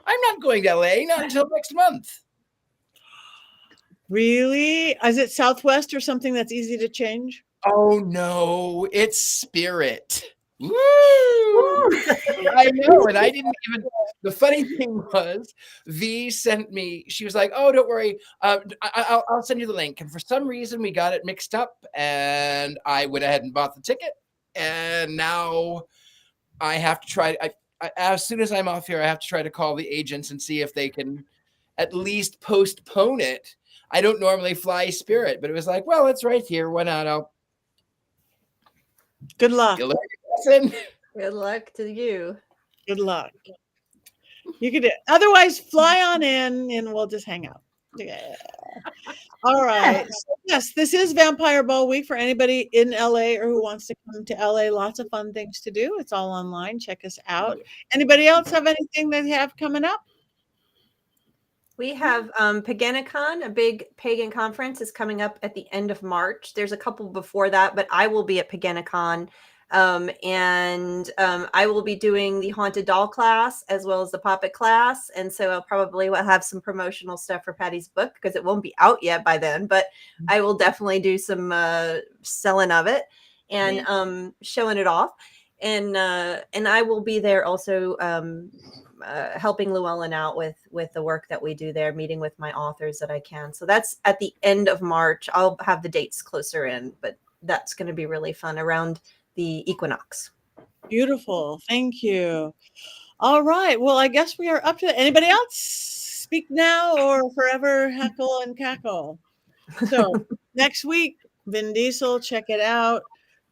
I'm not going to LA, not until next month. Really? Is it Southwest or something that's easy to change? Oh no, it's Spirit. Woo! I know, and I didn't even. The funny thing was, V sent me. She was like, "Oh, don't worry, I'll send you the link." And for some reason, we got it mixed up, and I went ahead and bought the ticket. And now I have to try. As soon as I'm off here, I have to try to call the agents and see if they can at least postpone it. I don't normally fly Spirit, but it was like, well, it's right here. Why not? Good luck. Good luck to you. Good luck. You could otherwise fly on in and we'll just hang out. Yeah. All right. So yes, this is Vampire Ball week for anybody in LA or who wants to come to LA. Lots of fun things to do. It's all online. Check us out. Anybody else have anything they have coming up? We have Paganacon, a big pagan conference, is coming up at the end of March. There's a couple before that, but I will be at Paganacon. And I will be doing the Haunted Doll class as well as the Puppet class. And so I'll probably have some promotional stuff for Patty's book because it won't be out yet by then, but I will definitely do some selling of it and showing it off. And I will be there also helping Llewellyn out with the work that we do there, meeting with my authors that I can. So that's at the end of March. I'll have the dates closer in, but that's going to be really fun around the equinox. Beautiful. Thank you. All right. Well, I guess we are up to anybody else? Speak now or forever heckle and cackle. So next week, Vin Diesel, check it out.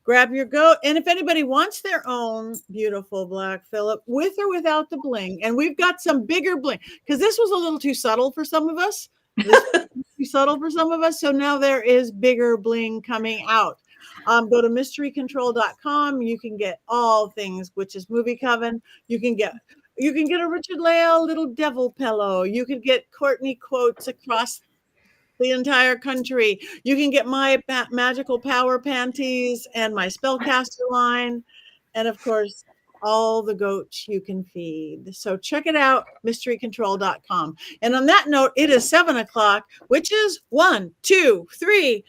Grab your goat. And if anybody wants their own beautiful Black Phillip with or without the bling, and we've got some bigger bling, because this was a little too subtle for some of us. Too subtle for some of us. So now there is bigger bling coming out. Go to mysterycontrol.com. You can get all things Witches Movie Coven. You can get a Richard-Lael little devil pillow. You can get Courtney quotes across the entire country. You can get my magical power panties and my spellcaster line. And of course, all the goats you can feed. So check it out, mysterycontrol.com. And on that note, it is 7 o'clock, which is 1, 2, 3.